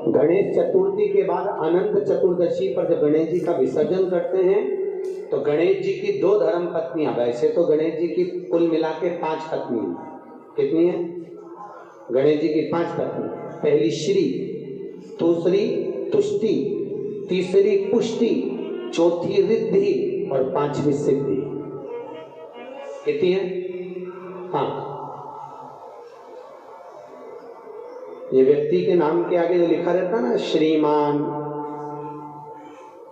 गणेश चतुर्थी के बाद अनंत चतुर्दशी पर जब गणेश जी का विसर्जन करते हैं तो गणेश जी की 2 धर्म पत्नियां, वैसे तो गणेश जी की कुल मिला के 5 पत्नी, कितनी है? गणेश जी की 5 पत्नी। पहली श्री, दूसरी तुष्टि, तीसरी पुष्टि, चौथी रिद्धि और 5वीं सिद्धि। कितनी है? हाँ, ये व्यक्ति के नाम के आगे जो लिखा रहता है ना श्रीमान,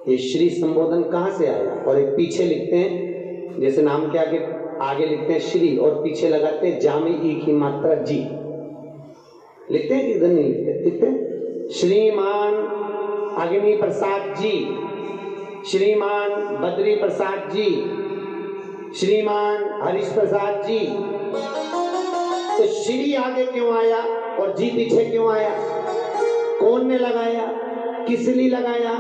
ये श्री संबोधन कहां से आया? और एक पीछे लिखते हैं, जैसे नाम के आगे लिखते हैं श्री और पीछे लगाते हैं जामी ई की मात्रा जी, लिखते हैं कि इधर नहीं लिखते हैं श्रीमान अग्नि प्रसाद जी, श्रीमान बद्री प्रसाद जी, श्रीमान हरीश प्रसाद जी। तो श्री आगे क्यों आया और जी पीछे क्यों आया? कौन ने लगाया, किस लिए लगाया,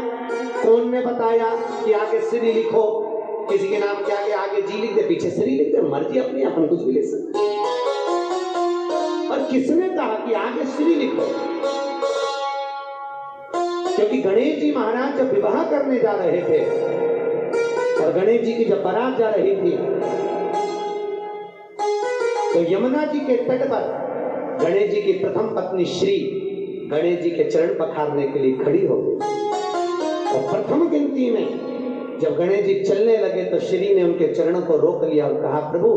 कौन ने बताया कि आगे श्री लिखो? किसी के नाम के आगे जी लिख दे, पीछे श्री लिख दे, मर्जी अपनी, अपन कुछ भी लिख सकते। और किसने कहा कि आगे श्री लिखो? क्योंकि गणेश जी महाराज जब विवाह करने जा रहे थे और गणेश जी की जब बारात जा रही थी तो यमुना जी के तट पर गणेश जी की प्रथम पत्नी श्री गणेश जी के चरण पखारने के लिए खड़ी हो गई। और प्रथम गिनती में जब गणेश जी चलने लगे तो श्री ने उनके चरणों को रोक लिया और कहा, प्रभु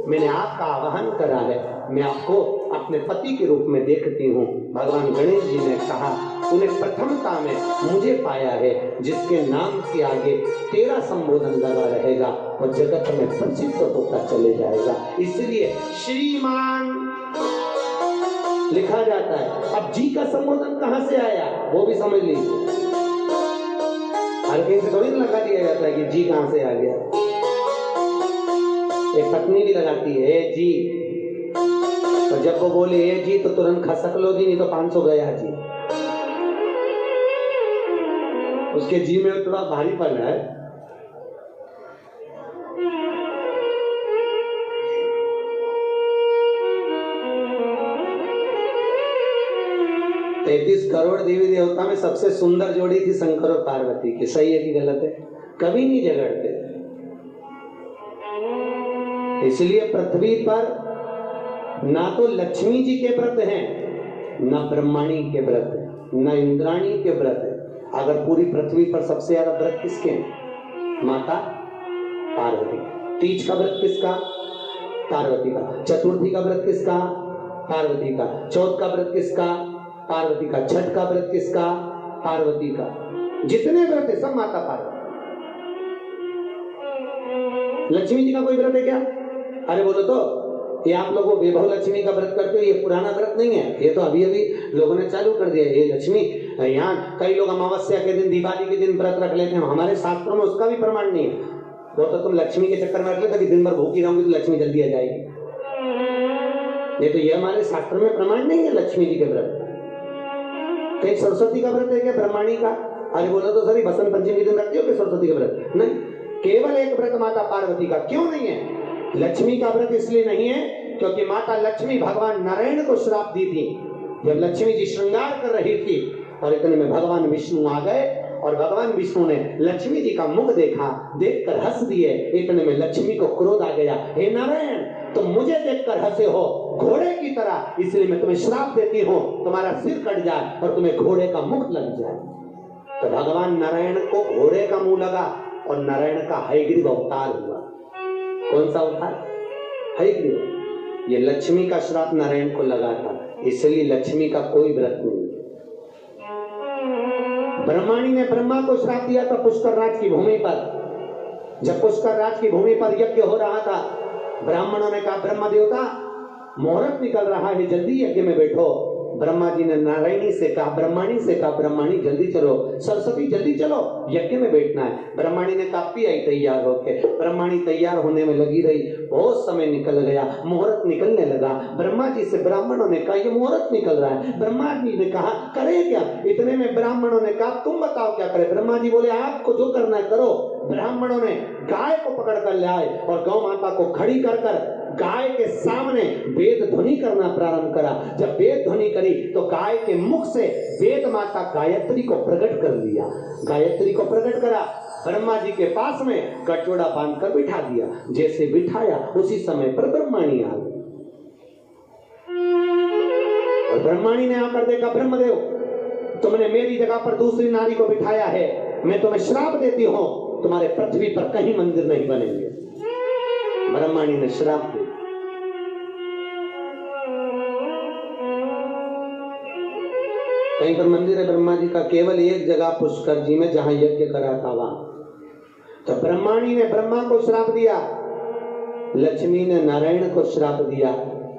मैंने आपका आवाहन करा है, मैं आपको अपने पति के रूप में देखती हूँ। भगवान गणेश जी ने कहा, तूने प्रथमता में मुझे पाया है, जिसके नाम के आगे तेरा संबोधन लगा रहेगा और जगत में प्रसिद्ध होता चले जाएगा, इसलिए श्रीमान लिखा जाता है। अब जी का संबोधन कहां से आया वो भी समझ लीजिए। हर कहीं से थोड़ी लगा दिया जाता है कि जी कहां से आ गया। एक पत्नी भी लगाती है ए जी, तो जब वो बोले ए जी तो तुरंत खसक लोगी, नहीं तो 500 गया जी। उसके जी में थोड़ा भारी पड़ रहा है। 33 करोड़ देवी देवता में सबसे सुंदर जोड़ी थी शंकर और पार्वती की। सही है कि गलत है? कभी नहीं झगड़ते। इसलिए पृथ्वी पर ना तो लक्ष्मी जी के व्रत हैं, ना ब्रह्माणी के व्रत है, ना इंद्राणी के व्रत है। अगर पूरी पृथ्वी पर सबसे ज्यादा व्रत किसके हैं? माता पार्वती। तीज का व्रत किसका? पार्वती का। चतुर्थी का व्रत किसका? पार्वती का। चौथ का व्रत किसका? पार्वती का। छठ का व्रत किसका? पार्वती का। जितने व्रत है सब माता पार्वती। लक्ष्मी जी का कोई व्रत है क्या? अरे बोलो तो, ये आप लोग वैभव लक्ष्मी का व्रत करते हो, ये पुराना व्रत नहीं है, ये तो अभी अभी लोगों ने चालू कर दिया। ये लक्ष्मी, यहाँ कई लोग अमावस्या के दिन, दिवाली के दिन व्रत रख लेते हैं, हमारे शास्त्रों में उसका भी प्रमाण नहीं है। वो तो तुम लक्ष्मी के चक्कर में रख लेते कि दिन भर भूखी रहूंगी तो लक्ष्मी जल्दी आ जाएगी। नहीं तो ये हमारे शास्त्र में प्रमाण नहीं है लक्ष्मी जी के व्रत। कहीं सरस्वती का व्रत है क्या ब्रह्माणी का? अरे बोलो तो सर, बसंत पंचमी के दिन रखती हो क्या सरस्वती का व्रत? नहीं, केवल एक व्रत माता पार्वती का। क्यों नहीं है? लक्ष्मी का व्रत इसलिए नहीं है क्योंकि माता लक्ष्मी भगवान नारायण को श्राप दी थी। जब लक्ष्मी जी श्रृंगार कर रही थी और इतने में भगवान विष्णु आ गए और भगवान विष्णु ने लक्ष्मी जी का मुख देखा, देखकर हंस दिए। इतने में लक्ष्मी को क्रोध आ गया, हे नारायण तुम मुझे देखकर हंसे हो घोड़े की तरह, इसलिए मैं तुम्हें श्राप देती हूँ, तुम्हारा सिर कट जाए और तुम्हें घोड़े का मुख लग जाए। तो भगवान नारायण को घोड़े का मुंह लगा और नारायण का हयग्रीव अवतार हुआ। कौन सा अवतार? हयग्रीव। ये लक्ष्मी का श्राप नारायण को लगा था, इसलिए लक्ष्मी का कोई व्रत नहीं। ब्रह्माणी ने ब्रह्मा को श्राप दिया था पुष्कर राज की भूमि पर। जब पुष्कर राज की भूमि पर यज्ञ हो रहा था, ब्राह्मणों ने कहा ब्रह्मा देवता मुहूर्त निकल रहा है, जल्दी यज्ञ में बैठो। ब्रह्मा जी ने नारायणी से कहा, ब्रह्माणी से कहा, ब्रह्माणी जल्दी चलो, सरस्वती जल्दी चलो, यज्ञ में बैठना है। ब्रह्माणी ने काफी आई तैयार होके। ब्रह्माणी तैयार होने में लगी रही, बहुत समय निकल गया, मुहूर्त निकलने लगा। ब्रह्मा जी से ब्राह्मणों ने कहा ये मुहूर्त निकल रहा है। ब्रह्मा जी ने कहा करें क्या? इतने में ब्राह्मणों ने कहा तुम बताओ क्या करें? ब्रह्मा जी बोले आपको जो करना है करो। ब्राह्मणों ने गाय को पकड़ कर ले आए और गौ माता को खड़ी कर कर गाय के सामने वेद ध्वनि करना प्रारंभ करा। जब वेद ध्वनि करी तो गाय के मुख से वेद माता गायत्री को प्रकट कर दिया। गायत्री को प्रकट करा, ब्रह्मा जी के पास में कटोरा बांधकर बिठा दिया। जैसे बिठाया उसी समय पर ब्रह्माणी आ गई। और ब्रह्माणी ने आकर देखा, ब्रह्मदेव तुमने मेरी जगह पर दूसरी नारी को बिठाया है, मैं तुम्हें श्राप देती हूं, तुम्हारे पृथ्वी पर कहीं मंदिर नहीं बनेंगे। ब्रह्माणी ने श्राप दिया। कहीं पर मंदिर है ब्रह्मा जी का, केवल एक जगह पुष्कर जी में जहां यज्ञ करा था वहां। तो ब्रह्माणी ने ब्रह्मा को श्राप दिया, लक्ष्मी ने नारायण को श्राप दिया,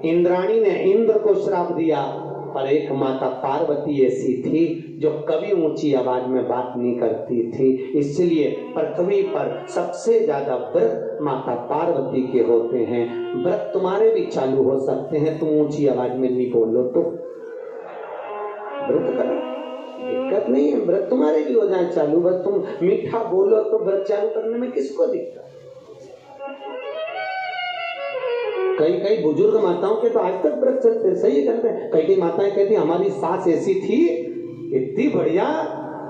इंद्राणी ने इंद्र को श्राप दिया, और एक माता पार्वती ऐसी थी जो कभी ऊंची आवाज में बात नहीं करती थी। इसलिए पृथ्वी पर सबसे ज्यादा व्रत माता पार्वती के होते हैं। व्रत तुम्हारे भी चालू हो सकते हैं, तुम ऊंची आवाज में नहीं बोलो तो व्रत करो, दिक्कत नहीं है। व्रत तुम्हारे भी हो जाए चालू, बस तुम मीठा बोलो तो व्रत चालू करने में किसको दिक्कत। कई बुजुर्ग माताओं के तो आज तक व्रत चलते, सही करते हैं। कई माताएं कहती हमारी सास ऐसी थी, इतनी बढ़िया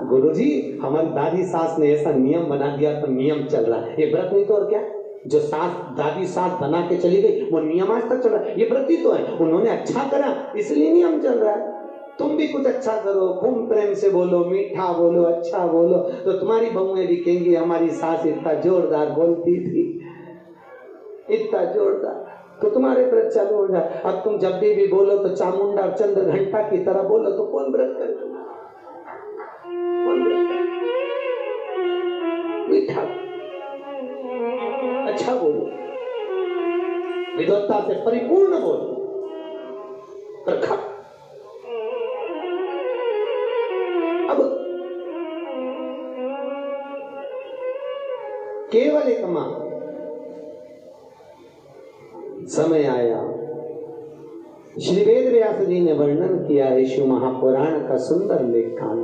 गुरुजी, हमारी दादी सास ने ऐसा नियम बना दिया तो नियम चल रहा है। ये व्रत नहीं तो और क्या? जो सास दादी सास बना के चली गई वो नियम आज तक चल रहा है। ये व्रत ही तो है, उन्होंने अच्छा करा इसलिए नियम चल रहा है। तुम भी कुछ अच्छा करो, खूब प्रेम से बोलो, मीठा बोलो, अच्छा बोलो, तो तुम्हारी बहुएं भी कहेंगी हमारी सास इतना जोरदार बोलती थी, इतना जोरदार, तो तुम्हारे व्रत चालू हो जाए। अब तुम जब भी बोलो तो चामुंडा चंद्र घंटा की तरह बोलो तो कौन व्रत करेगा? मीठा अच्छा बोलो, विद्वत्ता से परिपूर्ण बोलो, प्रखर। अब केवल एक मां, समय आया, श्री वेद व्यास जी ने वर्णन किया है शिव महापुराण का सुंदर लेखान।